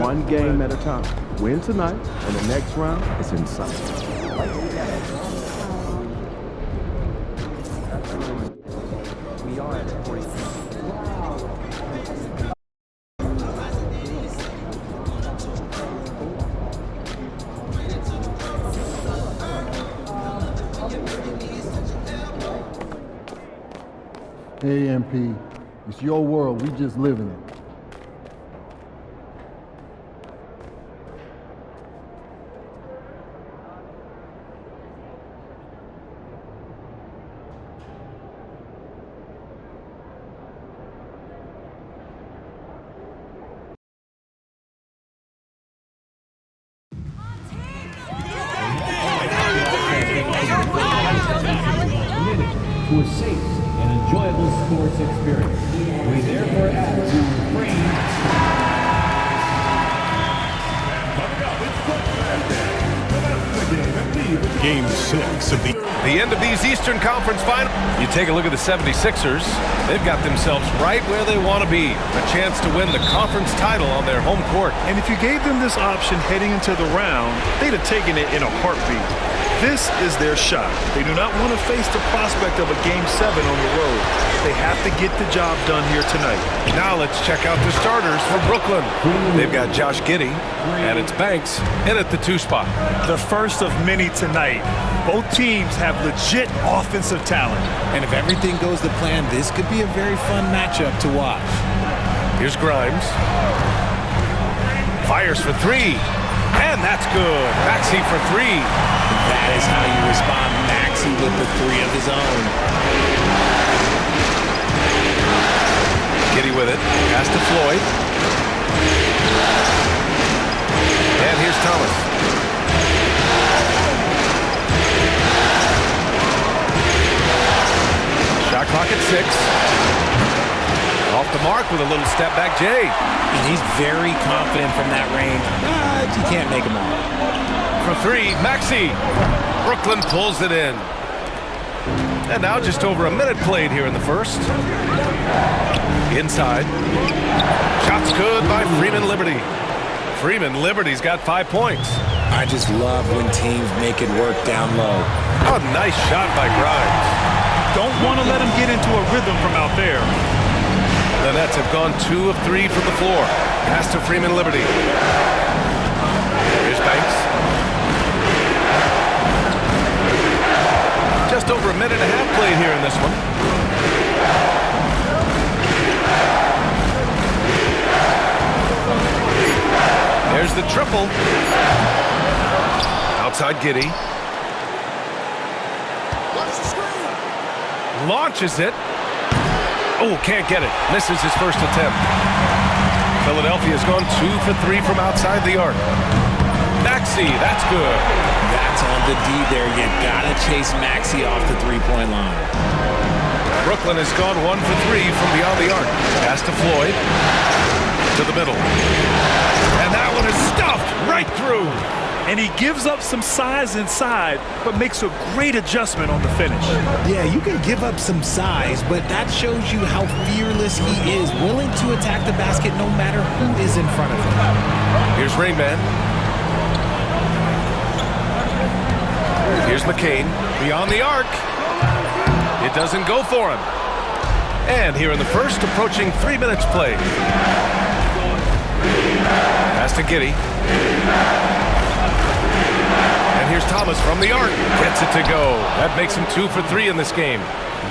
one game at a time. Win tonight, and the next round is in sight. We are at 46. AMP, it's your world. We just live in it. For a safe and enjoyable sports experience, we therefore ask to refrain. Game 6 of the end of these Eastern Conference Finals. You take a look at the 76ers. They've got themselves right where they want to be. A chance to win the conference title on their home court. And if you gave them this option heading into the round, they'd have taken it in a heartbeat. This is their shot. They do not want to face the prospect of a Game 7 on the road. They have to get the job done here tonight. Now let's check out the starters for Brooklyn. They've got Josh Giddey, and it's Banks in at the 2 spot. The first of many tonight. Both teams have legit offensive talent. And if everything goes to plan, this could be a very fun matchup to watch. Here's Grimes. Fires for 3. And that's good. Maxey for 3. That is how you respond. Maxey with the 3 of his own. Giddey with it. Pass to Floyd. And here's Thomas. Shot clock at 6. Off the mark with a little step back, Jay. And he's very confident from that range. But you can't make him all. For 3, Maxey. Brooklyn pulls it in. And now just over a minute played here in the first. Inside. Shots good by Freeman Liberty. Freeman Liberty's got 5 points. I just love when teams make it work down low. Oh, nice shot by Grimes. Don't want to let him get into a rhythm from out there. The Nets have gone 2 of 3 from the floor. Pass to Freeman Liberty. Here's Banks. Just over a minute and a half played here in this one. There's the triple. Outside Giddey. Launches it. Oh, can't get it. Misses his first attempt. Philadelphia's gone 2 for 3 from outside the arc. Maxey, that's good. That's on the D there. You gotta chase Maxey off the 3-point line. Brooklyn has gone 1 for 3 from beyond the arc. Pass to Floyd. To the middle. And that one is stuffed right through. And he gives up some size inside, but makes a great adjustment on the finish. Yeah, you can give up some size, but that shows you how fearless he is, willing to attack the basket no matter who is in front of him. Here's Rainman. Here's McCain. Beyond the arc. It doesn't go for him. And here in the first, approaching 3 minutes played. Pass to Giddey. And here's Thomas from the arc. Gets it to go. That makes him 2 for 3 in this game.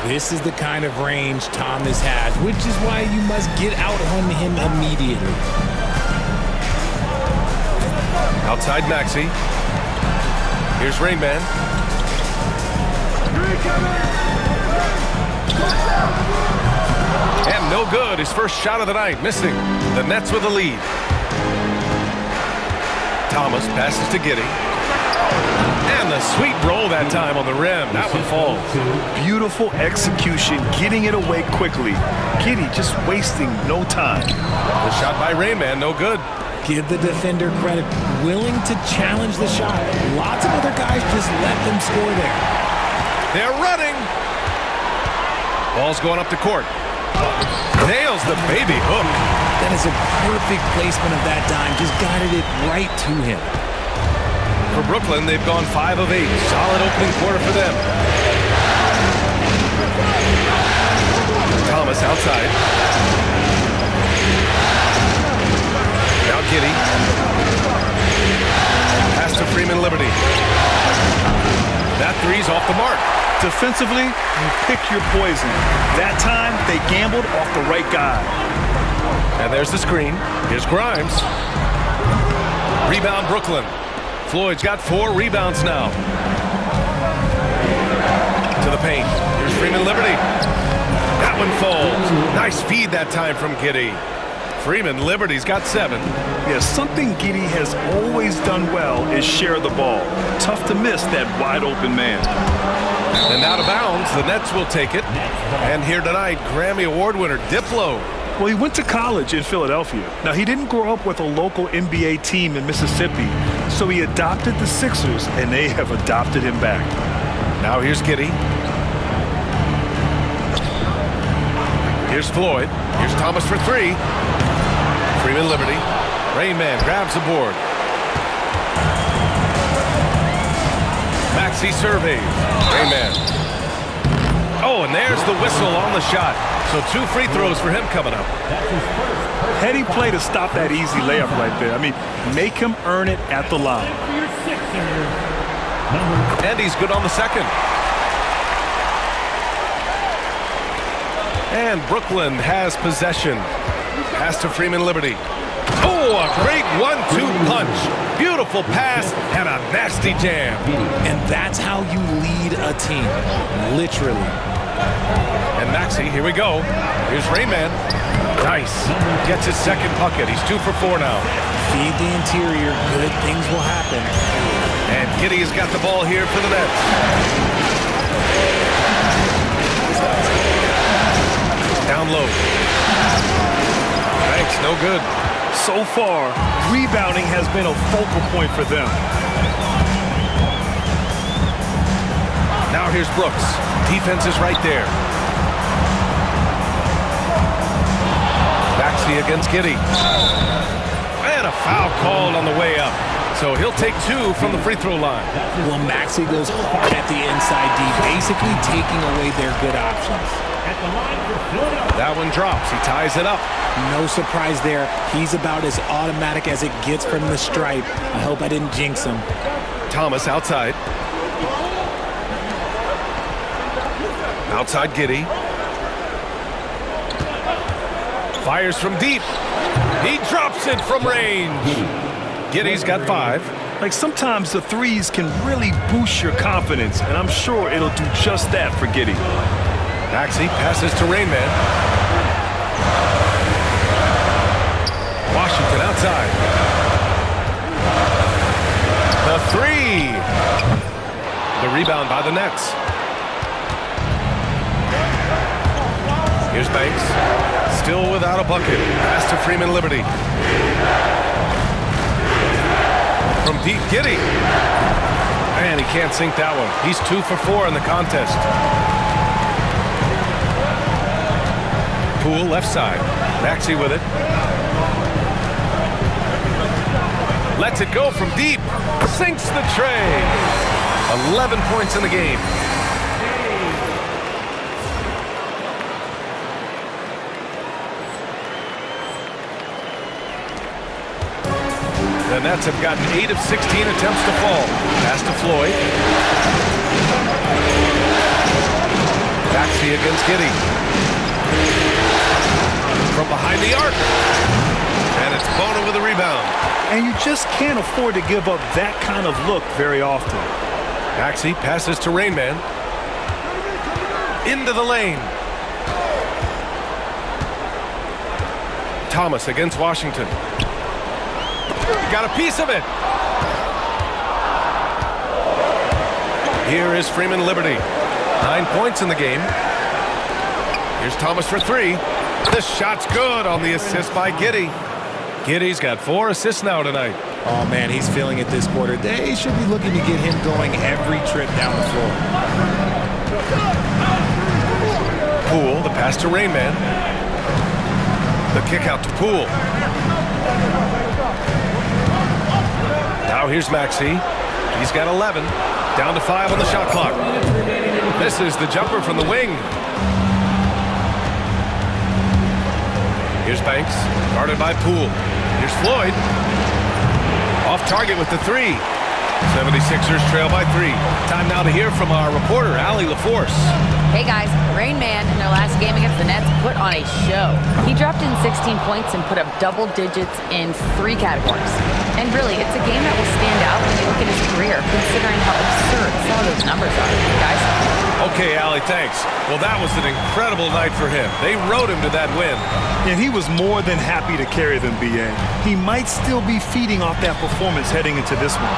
This is the kind of range Thomas has, which is why you must get out on him immediately. Outside Maxey. Here's Rainman. And no good. His first shot of the night, missing. The Nets with the lead. Thomas passes to Giddey. And the sweet roll that time on the rim. That one falls. Beautiful execution, getting it away quickly. Giddey just wasting no time. The shot by Rainman, no good. Give the defender credit, willing to challenge the shot. Lots of other guys just let them score there. They're running. Ball's going up the court. Nails the baby hook. That is a perfect placement of that dime. Just guided it right to him. For Brooklyn, they've gone 5 of 8. Solid opening quarter for them. Thomas outside. Now Giddey. Pass to Freeman Liberty. That three's off the mark. Defensively, you pick your poison. That time, they gambled off the right guy. And there's the screen. Here's Grimes. Rebound Brooklyn. Floyd's got 4 rebounds now. To the paint. Here's Freeman Liberty. That one falls. Nice feed that time from Giddey. Freeman Liberty's got 7. Yeah, something Giddey has always done well is share the ball. Tough to miss that wide open man. And out of bounds, the Nets will take it. And here tonight, Grammy Award winner Diplo. Well, he went to college in Philadelphia. Now, he didn't grow up with a local NBA team in Mississippi, so he adopted the Sixers, and they have adopted him back. Now here's Giddey. Here's Floyd. Here's Thomas for 3. Freeman Liberty. Rain Man grabs the board. Maxey surveys. Rain Man. Oh, and there's the whistle on the shot. So 2 free throws for him coming up. Heady play to stop that easy layup right there. I mean, make him earn it at the line. And he's good on the second. And Brooklyn has possession. Pass to Freeman Liberty. Oh, a great 1-2 punch. Beautiful pass and a nasty jam. And that's how you lead a team. Literally. And Maxey, here we go. Here's Rayman. Nice. Gets his second bucket. He's 2 for 4 now. Feed the interior. Good things will happen. And Giddey has got the ball here for the Nets. Down low. Thanks, no good. So far, rebounding has been a focal point for them. Now here's Brooks. Defense is right there. Maxey against Giddey. And a foul called on the way up. So he'll take 2 from the free throw line. Well, Maxey goes hard at the inside D, basically taking away their good options. That one drops. He ties it up. No surprise there. He's about as automatic as it gets from the stripe. I hope I didn't jinx him. Thomas outside. Outside Giddey. Fires from deep. He drops it from range. Giddey's got 5. Like, sometimes the threes can really boost your confidence, and I'm sure it'll do just that for Giddey. Maxey passes to Rainman. Washington outside. The 3. The rebound by the Nets. Here's Banks. Still without a bucket. Pass to Freeman Liberty. From deep, Giddey. Man, he can't sink that one. He's 2 for 4 in the contest. Poole left side. Maxey with it. Lets it go from deep. Sinks the tray. 11 points in the game. The Nets have gotten 8 of 16 attempts to fall. Pass to Floyd. Maxey against Giddey. From behind the arc. And it's Bona with a rebound. And you just can't afford to give up that kind of look very often. Maxey passes to Rainman. Into the lane. Thomas against Washington. Got a piece of it. Here is Freeman Liberty. 9 points in the game. Here's Thomas for 3. The shot's good on the assist by Giddey. Giddey's got 4 assists now tonight. Oh, man, he's feeling it this quarter. They should be looking to get him going every trip down the floor. Poole, the pass to Rainman. The kick out to Poole. Now here's Maxey. He's got 11. Down to 5 on the shot clock. This is the jumper from the wing. Here's Banks, guarded by Poole. Here's Floyd. Off target with the 3. 76ers trail by 3. Time now to hear from our reporter, Allie LaForce. Hey guys, Rain Man in their last game against the Nets put on a show. He dropped in 16 points and put up double digits in 3 categories. And really, it's a game that will stand out when you look at his career, considering how absurd some of those numbers are, guys. Okay, Allie, thanks. Well, that was an incredible night for him. They rode him to that win. And he was more than happy to carry them, B.A. He might still be feeding off that performance heading into this one.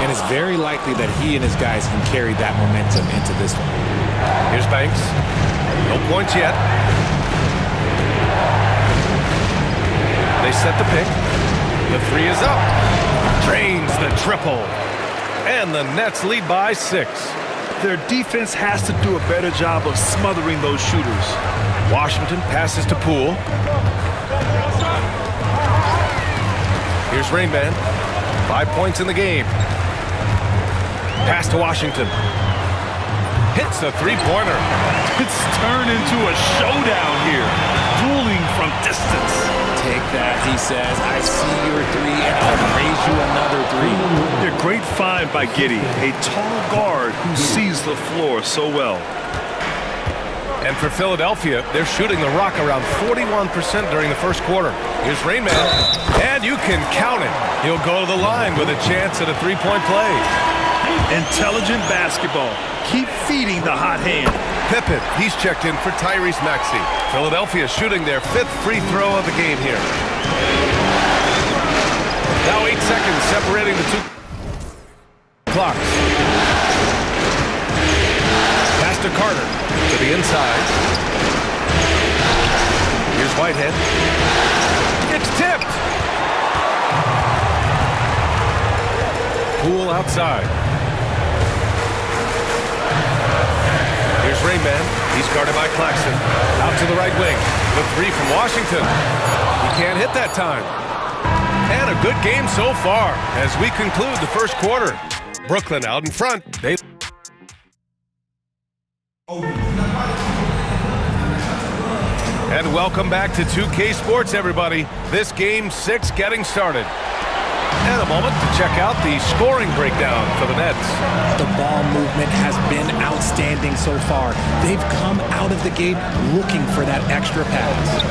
And it's very likely that he and his guys can carry that momentum into this one. Here's Banks. No points yet. They set the pick. The 3 is up. Drains the triple. And the Nets lead by 6. Their defense has to do a better job of smothering those shooters. Washington passes to Poole. Here's Rainman. 5 points in the game. Pass to Washington. Hits a 3-pointer. It's turned into a showdown here. Dueling from distance. Take that, he says. I see your 3 and I'll raise you another 3. A great find by Giddey, a tall guard who sees the floor so well. And for Philadelphia, they're shooting the rock around 41% during the first quarter. Here's Rainman, and you can count it. He'll go to the line with a chance at a 3-point play. Intelligent basketball. Keep feeding the hot hand. Pippen, he's checked in for Tyrese Maxey. Philadelphia shooting their 5th free throw of the game here. Now 8 seconds separating the 2 clocks. Pass to Carter to the inside. Here's Whitehead. It's tipped. Poole outside. Here's Rainman. He's guarded by Claxton. Out to the right wing. The 3 from Washington. He can't hit that time. And a good game so far as we conclude the first quarter. Brooklyn out in front. And welcome back to 2K Sports, everybody. This game 6 getting started. And a moment to check out the scoring breakdown for the Nets. The ball movement has been outstanding so far. They've come out of the gate looking for that extra pass.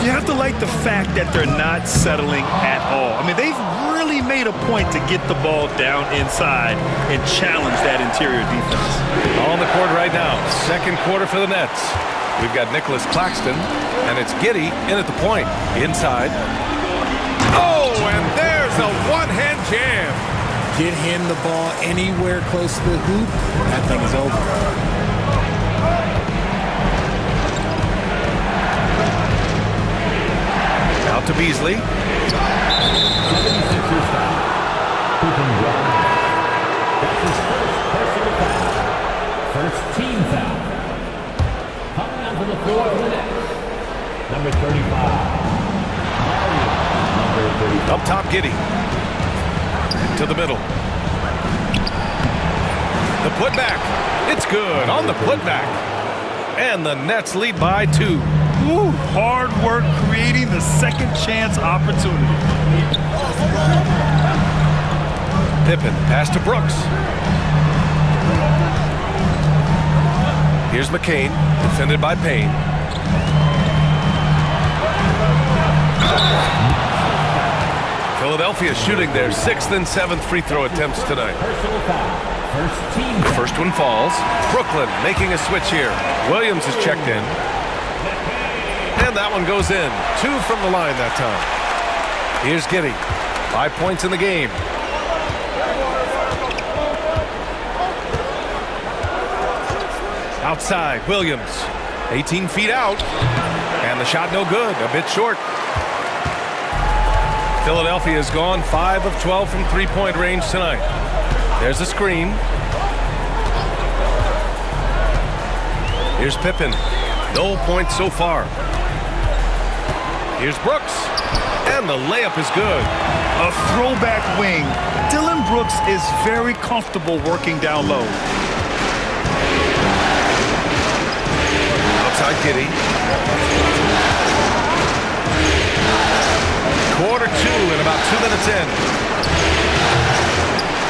You have to like the fact that they're not settling at all. I mean, they've really made a point to get the ball down inside and challenge that interior defense. On the court right now, second quarter for the Nets. We've got Nicholas Claxton, and it's Giddey in at the point. Inside. Oh, and there's a one-hand jam. Get him the ball anywhere close to the hoop, that thing is over. Out to Beasley. First team foul. Coming out to the floor for the Nets. Number 35. Up top, Giddey. To the middle. The putback. It's good on the putback. And the Nets lead by 2. Ooh, hard work creating the second chance opportunity. Pippen, pass to Brooks. Here's McCain, defended by Payne. Philadelphia shooting their 6th and 7th free throw attempts tonight. The first one falls. Brooklyn making a switch here. Williams is checked in. And that one goes in. 2 from the line that time. Here's Giddey. 5 points in the game. Outside, Williams. 18 feet out. And the shot no good. A bit short. Philadelphia has gone 5 of 12 from three-point range tonight. There's a screen. Here's Pippen. No points so far. Here's Brooks. And the layup is good. A throwback wing. Dylan Brooks is very comfortable working down low. Outside Giddey. Quarter 2 and about 2 minutes in.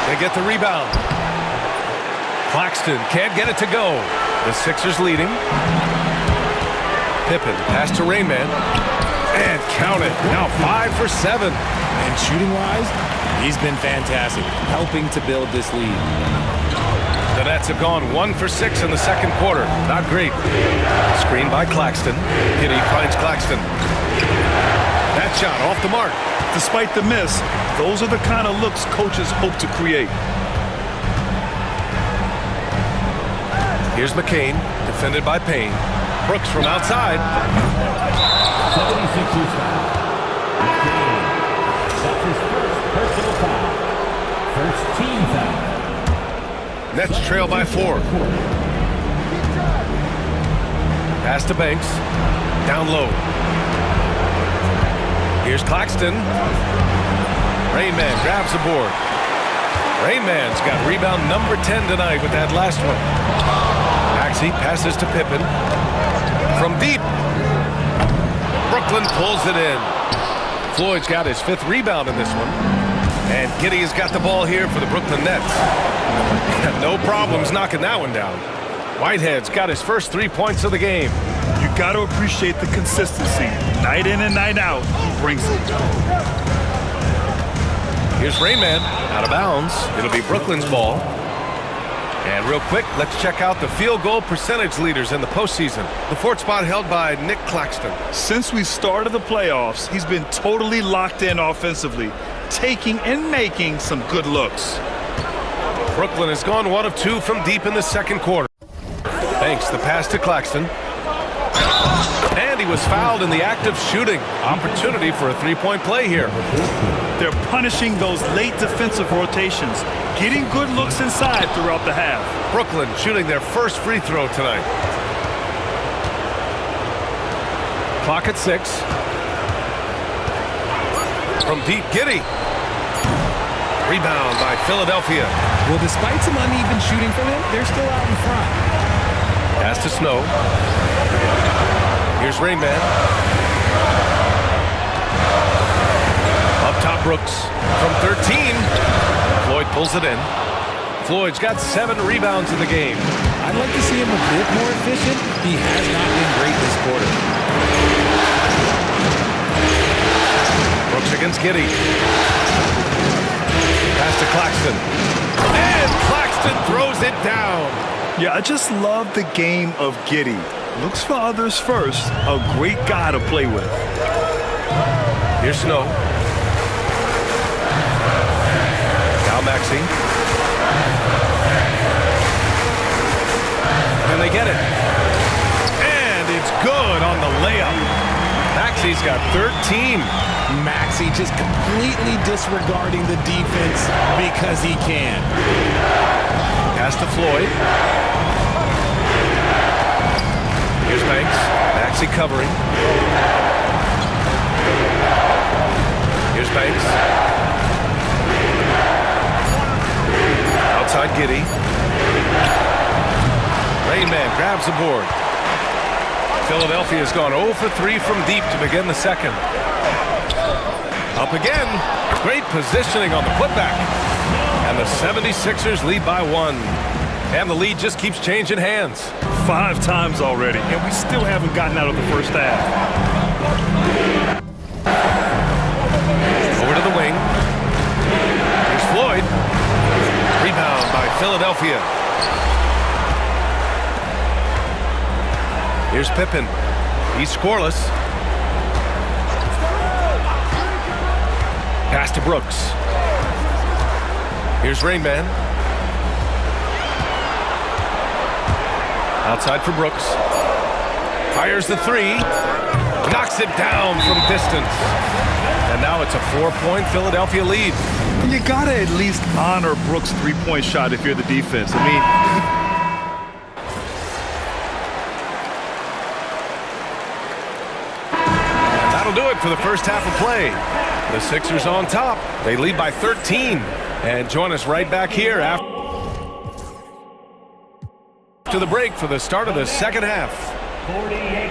They get the rebound. Claxton can't get it to go. The Sixers leading. Pippen pass to Rain Man. And count it. Now 5 for 7. And shooting-wise, he's been fantastic, helping to build this lead. The Nets have gone 1 for 6 in the second quarter. Not great. Screen by Claxton. Giddey finds Claxton. That shot off the mark. Despite the miss, those are the kind of looks coaches hope to create. Here's McCain, defended by Payne. Brooks from outside. 76ers foul. McCain. That's his first personal foul. First team foul. Nets trail by 4. Pass to Banks. Down low. Here's Claxton. Rain Man grabs the board. Rain Man's got rebound number 10 tonight with that last one. Maxey passes to Pippen. From deep. Brooklyn pulls it in. Floyd's got his 5th rebound in this one. And Giddey has got the ball here for the Brooklyn Nets. No problems knocking that one down. Whitehead's got his first 3 points of the game. You got to appreciate the consistency. Night in and night out, he brings it. Here's Rayman, out of bounds. It'll be Brooklyn's ball. And real quick, let's check out the field goal percentage leaders in the postseason. The 4th spot held by Nick Claxton. Since we started the playoffs, he's been totally locked in offensively, taking and making some good looks. Brooklyn has gone 1 of 2 from deep in the second quarter. Banks the pass to Claxton. And he was fouled in the act of shooting. Opportunity for a 3-point play here. They're punishing those late defensive rotations, getting good looks inside throughout the half. Brooklyn shooting their first free throw tonight. Clock at 6. From deep, Giddey. Rebound by Philadelphia. Well, despite some uneven shooting from him, they're still out in front. Pass to Snow. Here's Rain Man. Up top, Brooks from 13. Floyd pulls it in. Floyd's got 7 rebounds in the game. I'd like to see him a bit more efficient. He has not been great this quarter. Brooks against Giddey. Pass to Claxton. And Claxton throws it down. Yeah, I just love the game of Giddey. Looks for others first. A great guy to play with. Here's Snow. Now Maxey. And they get it. And it's good on the layup. Maxey's got 13. Maxey just completely disregarding the defense because he can. Pass to Floyd. Here's Banks. Maxey covering. Here's Banks. Outside Giddey. Rain Man grabs the board. Philadelphia has gone 0 for 3 from deep to begin the second. Up again. Great positioning on the putback. And the 76ers lead by 1. And the lead just keeps changing hands. 5 times already, and we still haven't gotten out of the first half. Over to the wing. Here's Floyd. Rebound by Philadelphia. Here's Pippen. He's scoreless. Pass to Brooks. Here's Rain Man. Outside for Brooks. Fires the 3. Knocks it down from distance. And now it's a 4-point Philadelphia lead. You gotta at least honor Brooks' 3-point shot if you're the defense. I mean, That'll do it for the first half of play. The Sixers on top. They lead by 13. And join us right back here after the break for the start of the second half. 48.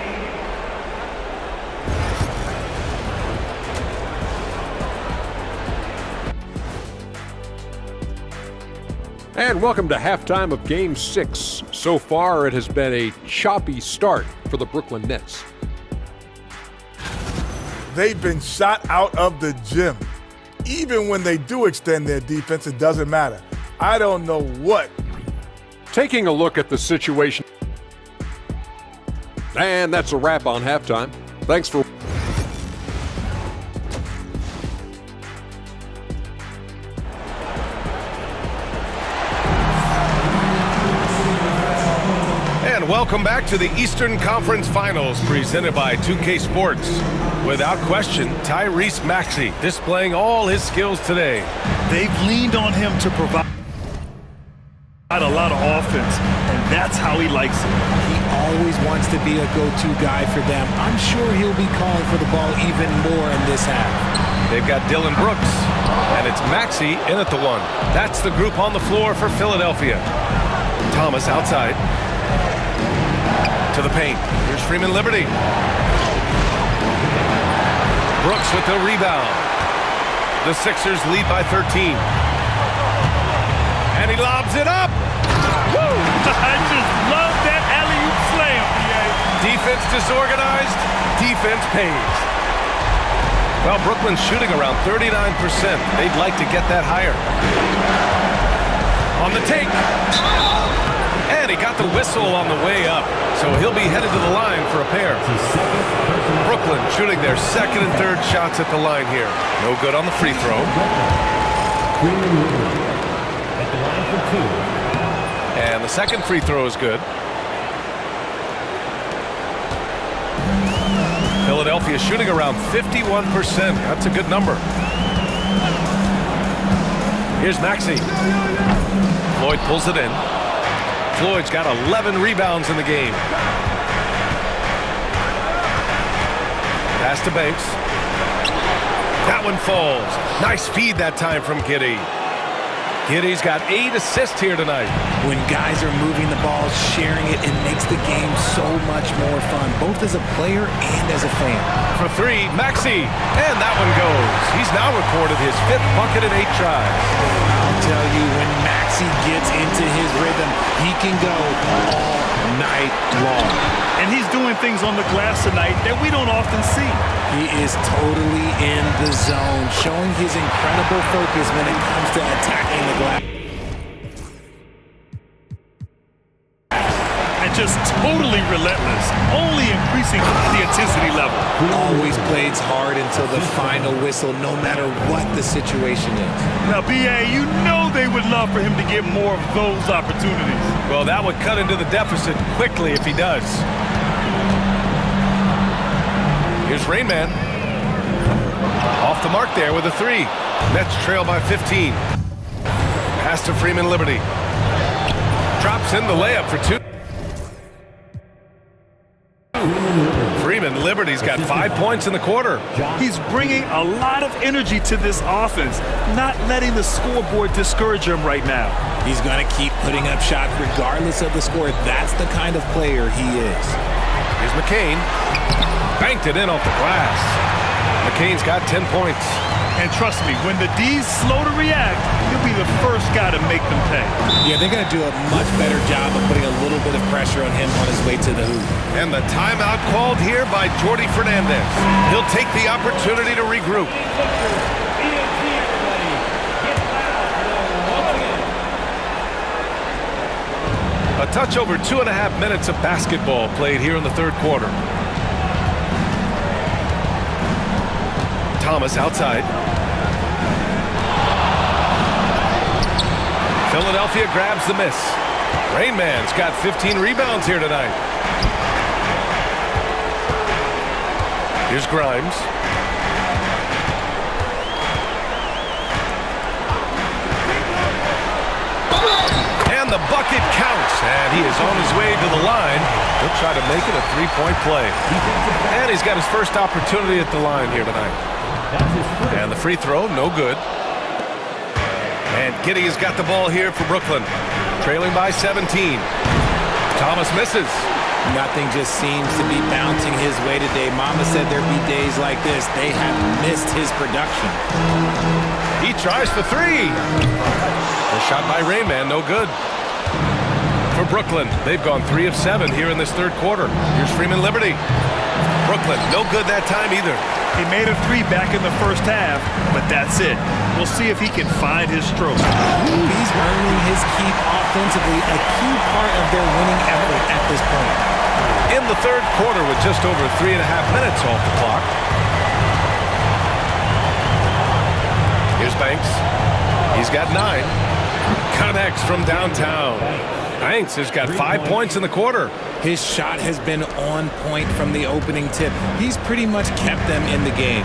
And welcome to halftime of Game 6. So far, it has been a choppy start for the Brooklyn Nets. They've been shot out of the gym. Even when they do extend their defense, it doesn't matter. I don't know what. Taking a look at the situation. And that's a wrap on halftime. Thanks for And welcome back to the Eastern Conference Finals presented by 2K Sports. Without question, Tyrese Maxey displaying all his skills today. They've leaned on him to provide a lot of offense, and that's how he likes it. He always wants to be a go-to guy for them. I'm sure he'll be calling for the ball even more in this half. They've got Dylan Brooks, and it's Maxey in at the one. That's the group on the floor for Philadelphia. Thomas outside. To the paint. Here's Freeman Liberty. Brooks with the rebound. The Sixers lead by 13. And he lobs it up. Woo! I just love that alley-oop slam, BA. Defense disorganized. Defense pays. Well, Brooklyn's shooting around 39%. They'd like to get that higher. On the take. And he got the whistle on the way up. So he'll be headed to the line for a pair. Brooklyn shooting their second and third shots at the line here. No good on the free throw. At the line for two. And the second free throw is good. Philadelphia shooting around 51%. That's a good number. Here's Maxey. Floyd pulls it in. Floyd's got 11 rebounds in the game. Pass to Banks. That one falls. Nice feed that time from Giddey. Giddey's got 8 assists here tonight. When guys are moving the ball, sharing it, it makes the game so much more fun, both as a player and as a fan. For three, Maxey. And that one goes. He's now recorded his 5th bucket in 8 tries. I'll tell you, when Maxey gets into his rhythm, he can go all night long. And he's doing things on the glass tonight that we don't often see. He is totally in the zone, showing his incredible focus when it comes to attacking the glass. And just totally relentless, only increasing the intensity level. Always plays hard until the final whistle, no matter what the situation is. Now, BA, you know they would love for him to get more of those opportunities. Well, that would cut into the deficit quickly if he does. Here's Rain Man. Off the mark there with a 3. Nets trail by 15. Pass to Freeman Liberty. Drops in the layup for 2. Freeman Liberty's got 5 points in the quarter. He's bringing a lot of energy to this offense, not letting the scoreboard discourage him right now. He's going to keep putting up shots regardless of the score. That's the kind of player he is. Here's McCain. Banked it in off the glass. McCain's got 10 points. And trust me, when the D's slow to react, he'll be the first guy to make them pay. Yeah, they're going to do a much better job of putting a little bit of pressure on him on his way to the hoop. And the timeout called here by Jordi Fernandez. He'll take the opportunity to regroup. A touch over 2.5 minutes of basketball played here in the third quarter. Thomas outside. Philadelphia grabs the miss. Rain Man's got 15 rebounds here tonight. Here's Grimes. And the bucket counts, and he is on his way to the line. He'll try to make it a three-point play. And he's got his first opportunity at the line here tonight. And the free throw, no good. And Giddey has got the ball here for Brooklyn, trailing by 17. Thomas misses. Nothing just seems to be bouncing his way today. Mama said there'd be days like this. They have missed his production. He tries for three. The shot by Rayman, no good. For Brooklyn, they've gone 3 of 7 here in this third quarter. Here's Freeman Liberty. Brooklyn, no good that time either. He made a 3 back in the first half, but that's it. We'll see if he can find his stroke. He's earning his keep offensively, a key part of their winning effort at this point. In the third quarter with just over 3.5 minutes off the clock. Here's Banks. He's got 9. Connects from downtown. Banks has got 5 points in the quarter. His shot has been on point from the opening tip. He's pretty much kept them in the game.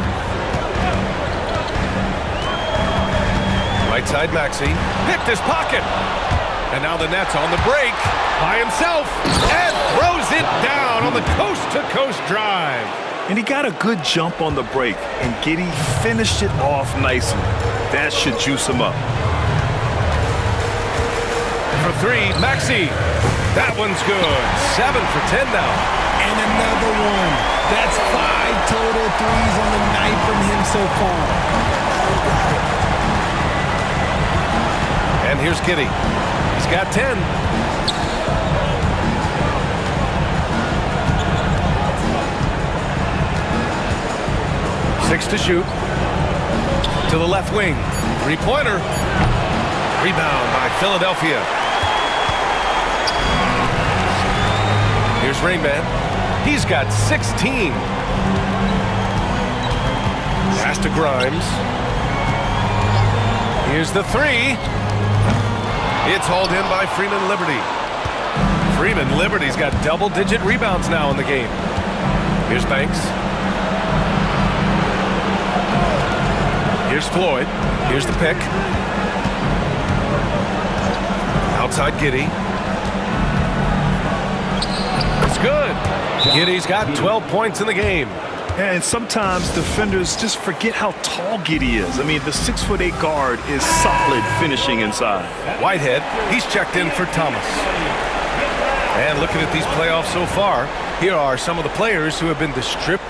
Right side Maxey picked his pocket. And now the Nets on the break by himself and throws it down on the coast-to-coast drive. And he got a good jump on the break, and Giddey finished it off nicely. That should juice him up. For 3, Maxey. That one's good. 7 for 10 now. And another one. That's 5 total threes on the night from him so far. And here's Giddey. He's got 10. Six to shoot. To the left wing. Three-pointer. Rebound by Philadelphia. Here's Rainman. He's got 16. Pass to Grimes. Here's the 3. It's hauled in by Freeman Liberty. Freeman Liberty's got double-digit rebounds now in the game. Here's Banks. Here's Floyd. Here's the pick. Outside Giddey. It's good. Giddey's got 12 points in the game. And sometimes defenders just forget how tall Giddey is. I mean, the 6'8" guard is solid finishing inside. Whitehead, he's checked in for Thomas. And looking at these playoffs so far, here are some of the players who have been distributed.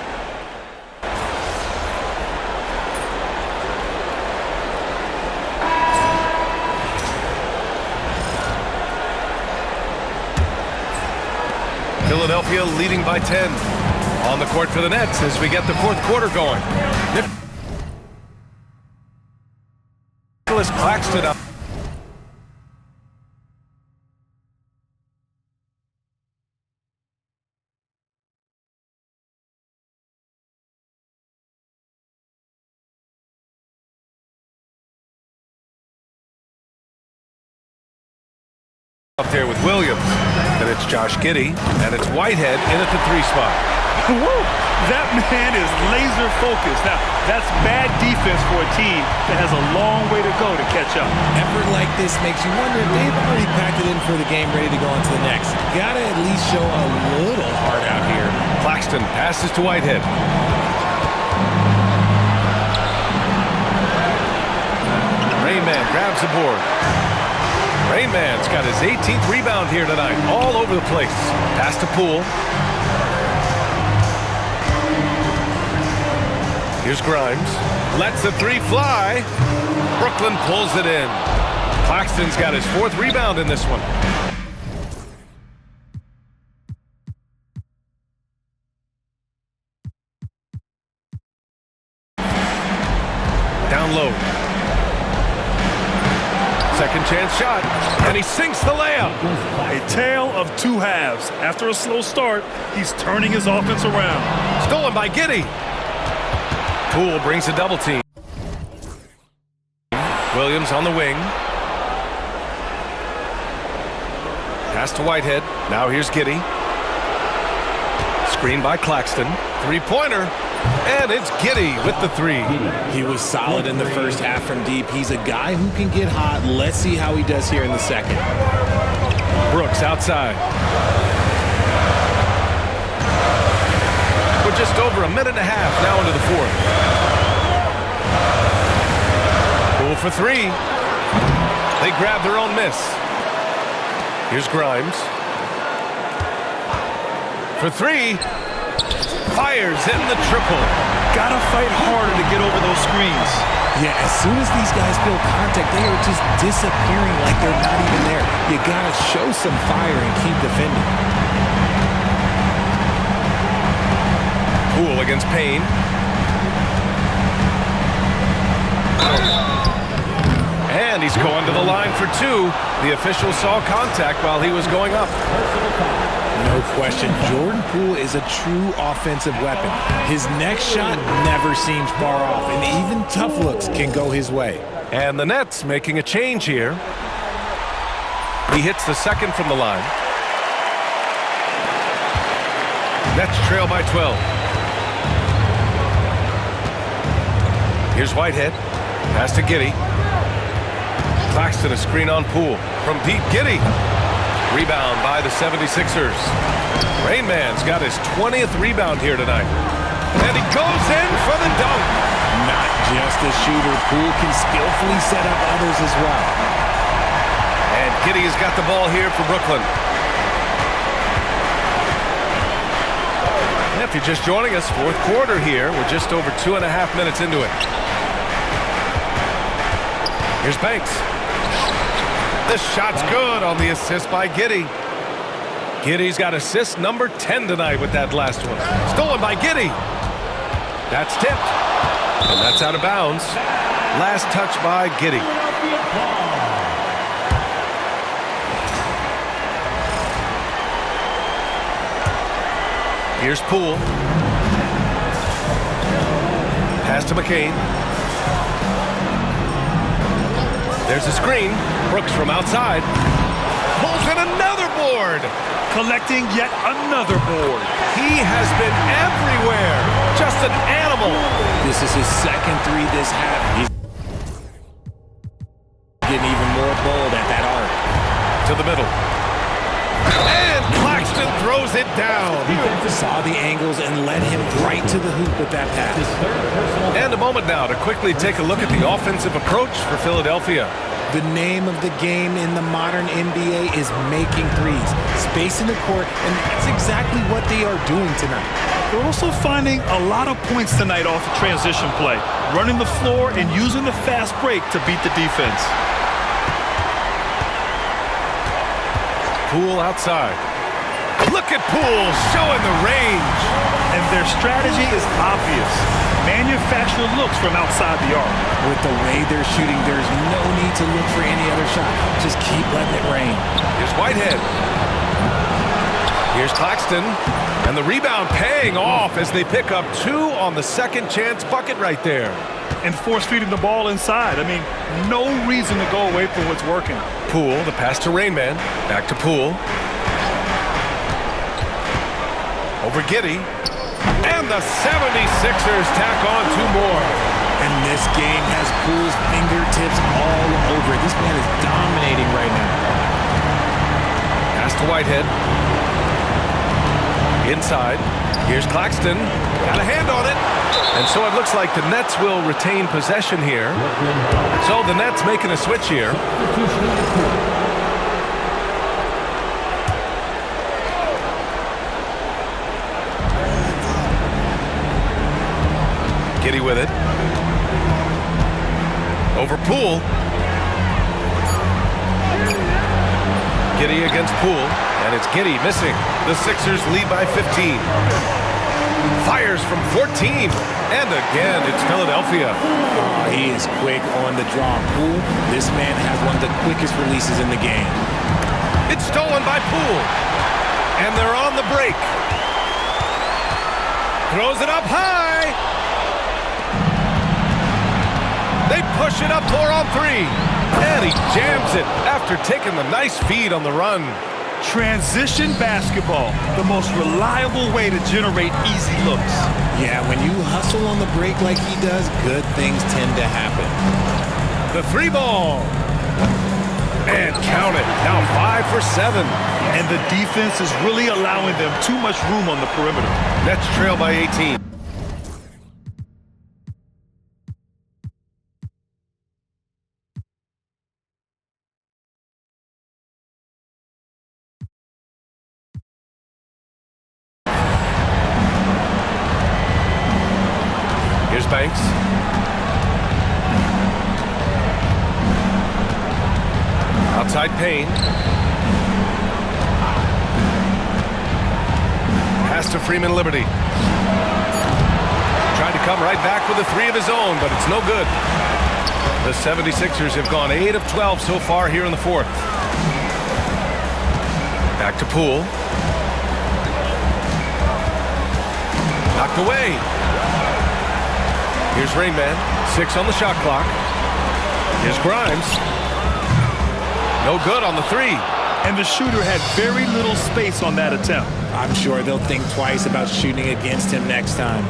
Philadelphia leading by 10. On the court for the Nets as we get the fourth quarter going. Nicholas Claxton up. Up there with Williams. And it's Josh Giddey. And it's Whitehead in at the 3 spot. Woo! That man is laser focused. Now, that's bad defense for a team that has a long way to go to catch up. Effort like this makes you wonder if they've already packed it in for the game, ready to go on to the next. Gotta at least show a little heart out here. Claxton passes to Whitehead. Rainman grabs the board. Rainman's got his 18th rebound here tonight, all over the place. Pass to Poole. Here's Grimes. Lets the 3 fly. Brooklyn pulls it in. Claxton's got his 4th rebound in this one. Down low. Second chance shot, and he sinks the layup. A tale of 2 halves. After a slow start, he's turning his offense around. Stolen by Giddey. Poole brings a double team. Williams on the wing. Pass to Whitehead. Now here's Giddey. Screen by Claxton. 3-pointer. And it's Giddey with the 3. He was solid in the first half from deep. He's a guy who can get hot. Let's see how he does here in the second. Brooks outside. We're just over a minute and a half now into the fourth. Poole for three. They grab their own miss. Here's Grimes. For three. Fires in the triple. Gotta fight harder to get over those screens. Yeah, as soon as these guys feel contact, they are just disappearing like they're not even there. You gotta show some fire and keep defending. Poole against Payne. And he's going to the line for two. The official saw contact while he was going up. No question, Jordan Poole is a true offensive weapon. His next shot never seems far off, and even tough looks can go his way. And the Nets making a change here. He hits the second from the line. Nets trail by 12. Here's Whitehead. Pass to Giddey. Claxton a screen on Poole. From deep, Giddey. Rebound by the 76ers. Rain Man's got his 20th rebound here tonight. And he goes in for the dunk. Not just a shooter, Poole can skillfully set up others as well. And Giddey has got the ball here for Brooklyn. And if you're just joining us, fourth quarter here. We're just over 2.5 minutes into it. Here's Banks. This shot's good on the assist by Giddey. Giddey's got assist number 10 tonight with that last one. Stolen by Giddey. That's tipped. And that's out of bounds. Last touch by Giddey. Here's Poole. Pass to McCain. There's a screen. Brooks from outside. Pulls in another board. Collecting yet another board. He has been everywhere. Just an animal. This is his second three this half. He's getting even more bold at that arc. To the middle. And Claxton throws it down. Saw the angles and led him right to the hoop with that pass. And a moment now to quickly take a look at the offensive approach for Philadelphia. The name of the game in the modern NBA is making threes, spacing the court, and that's exactly what they are doing tonight. They're also finding a lot of points tonight off of transition play, running the floor and using the fast break to beat the defense. Poole outside. Look at Poole showing the range. And their strategy is obvious. Manufacture looks from outside the arc. With the way they're shooting, there's no need to look for any other shot. Just keep letting it rain. Here's Whitehead. Here's Claxton. And the rebound paying off as they pick up two on the second chance bucket right there. And force feeding the ball inside. I mean, no reason to go away from what's working. Poole, the pass to Rain Man. Back to Poole. Over Giddey. And the 76ers tack on two more. And this game has Poole's fingertips all over it. This man is dominating right now. Pass to Whitehead. Inside. Here's Claxton. Got a hand on it. And so it looks like the Nets will retain possession here. So the Nets making a switch here. Giddey with it. Over Poole. Giddey against Poole. And it's Giddey missing. The Sixers lead by 15. Fires from 14. And again, it's Philadelphia. He is quick on the draw. Poole, this man has one of the quickest releases in the game. It's stolen by Poole. And they're on the break. Throws it up high. They push it up 4-on-3. And he jams it after taking the nice feed on the run. Transition basketball, the most reliable way to generate easy looks. Yeah, when you hustle on the break like he does, good things tend to happen. The three ball. And count it. Now 5 for 7. And the defense is really allowing them too much room on the perimeter. Nets trail by 18. Here's Banks. Outside Payne. Pass to Freeman Liberty. Tried to come right back with a three of his own, but it's no good. The 76ers have gone 8 of 12 so far here in the fourth. Back to Poole. Knocked away. Here's Rain Man. 6 on the shot clock. Here's Grimes. No good on the three. And the shooter had very little space on that attempt. I'm sure they'll think twice about shooting against him next time.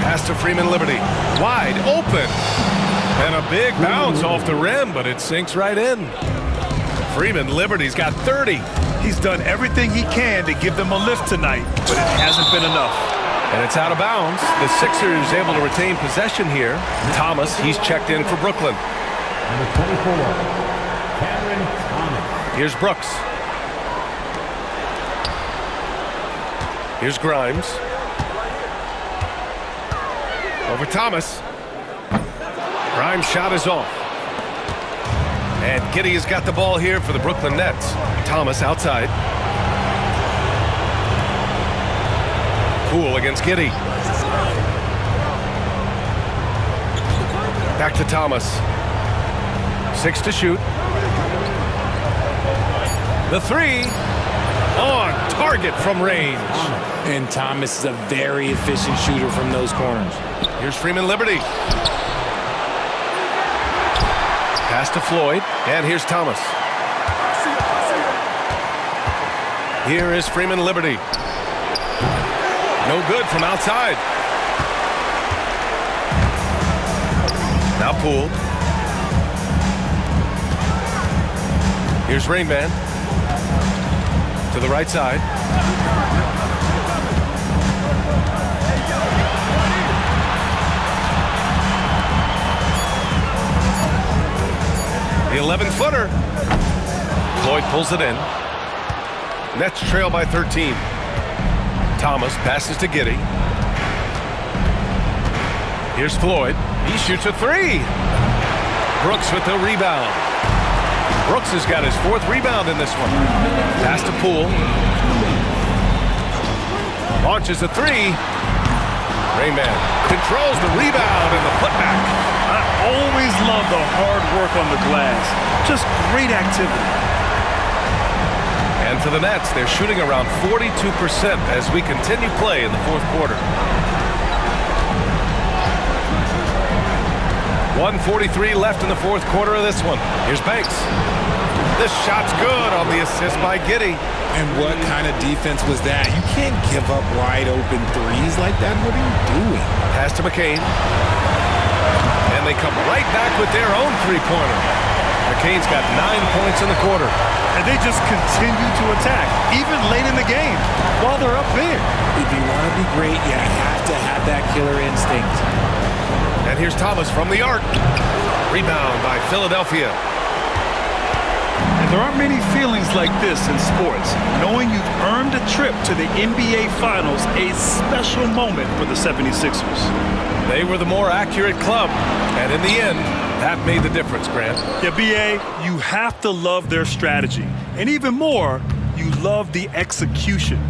Pass to Freeman Liberty. Wide open. And a big bounce off the rim, but it sinks right in. Freeman Liberty's got 30. He's done everything he can to give them a lift tonight, but it hasn't been enough. And it's out of bounds. The Sixers able to retain possession here. Thomas, he's checked in for Brooklyn. Number 24, Cameron Thomas. Here's Brooks. Here's Grimes. Over Thomas. Grimes' shot is off. And Giddey has got the ball here for the Brooklyn Nets. Thomas outside. Poole against Giddey. Back to Thomas. 6 to shoot. The three on target from range. And Thomas is a very efficient shooter from those corners. Here's Freeman Liberty. Pass to Floyd, and here's Thomas. Here is Freeman Liberty. No good from outside. Now Poole. Here's Rain Man. To the right side. The 11-footer. Floyd pulls it in. Nets trail by 13. Thomas passes to Giddey. Here's Floyd. He shoots a three. Brooks with the rebound. Brooks has got his 4th rebound in this one. Pass to Poole. Launches a three. Rayman controls the rebound and the putback. I always love the hard work on the glass. Just great activity. And for the Nets, they're shooting around 42% as we continue play in the fourth quarter. 1:43 left in the fourth quarter of this one. Here's Banks. This shot's good on the assist by Giddey. And what kind of defense was that? You can't give up wide open threes like that. What are you doing? Pass to McCain. And they come right back with their own three-pointer. McCain's got 9 points in the quarter. And they just continue to attack, even late in the game, while they're up big. If you want to be great, you have to have that killer instinct. And here's Thomas from the arc. Rebound by Philadelphia. And there aren't many feelings like this in sports. Knowing you've earned a trip to the NBA Finals, a special moment for the 76ers. They were the more accurate club. And in the end, that made the difference, Grant. Yeah, B.A., you have to love their strategy. And even more, you love the execution.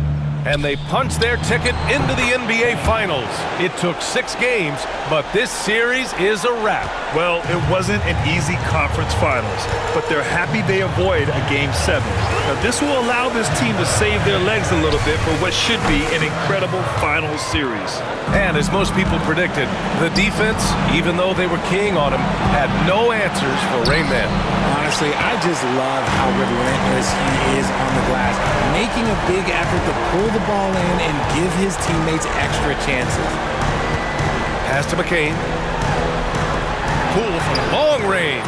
And they punched their ticket into the NBA Finals. It took 6 games, but this series is a wrap. Well, it wasn't an easy conference finals, but they're happy they avoid a Game 7. Now, this will allow this team to save their legs a little bit for what should be an incredible finals series. And as most people predicted, the defense, even though they were keying on him, had no answers for Rain Man. Honestly, I just love how relentless he is on the glass, making a big effort to pull the ball in and give his teammates extra chances. Pass to McCain. Poole from long range.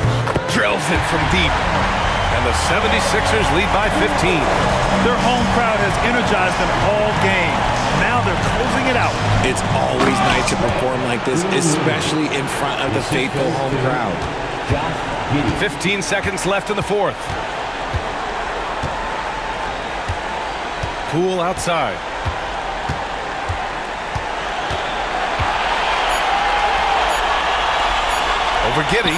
Drills it from deep. And the 76ers lead by 15. Their home crowd has energized them all game. Now they're closing it out. It's always nice to perform like this, especially in front of the faithful home crowd. 15 seconds left in the fourth. Poole outside. Over Giddey.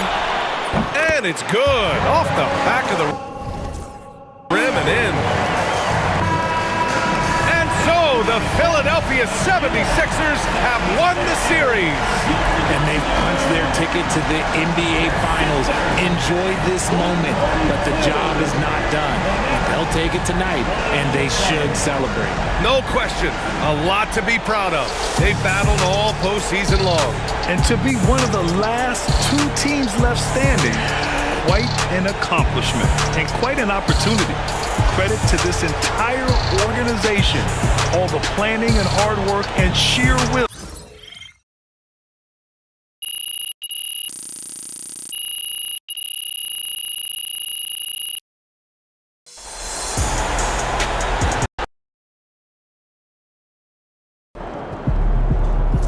And it's good. Off the back of the rim and in. And so the Philadelphia 76ers have won the series. And they've punched their ticket to the NBA Finals. Enjoy this moment, but the job is not done. They'll take it tonight, and they should celebrate. No question, a lot to be proud of. They battled all postseason long. And to be one of the last two teams left standing, quite an accomplishment and quite an opportunity. Credit to this entire organization, all the planning and hard work and sheer will.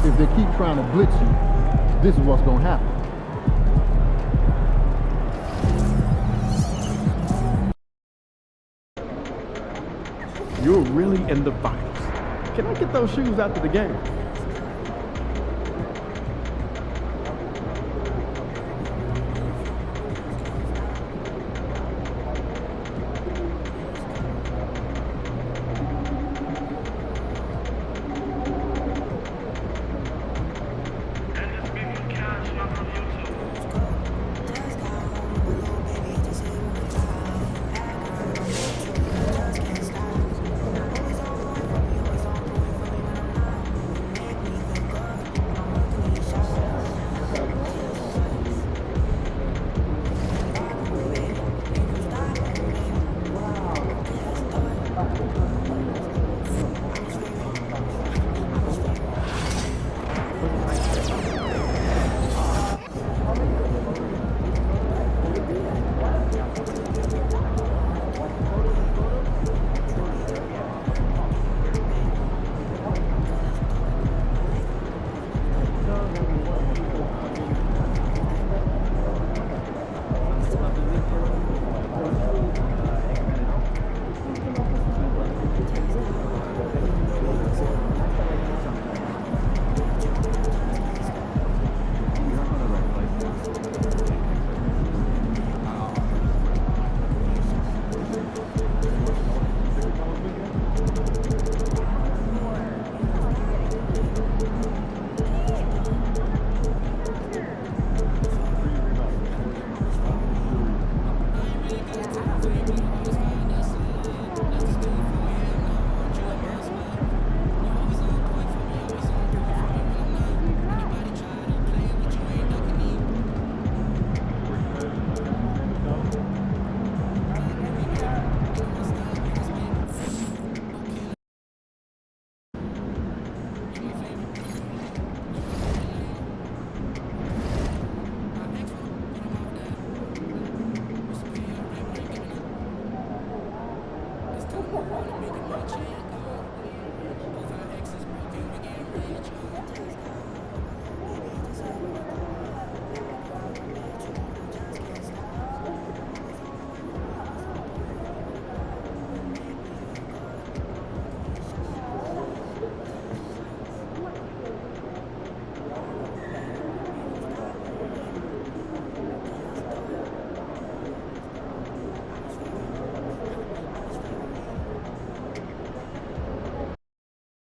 If they keep trying to blitz you, this is what's going to happen. You're really in the finals. Can I get those shoes after the game?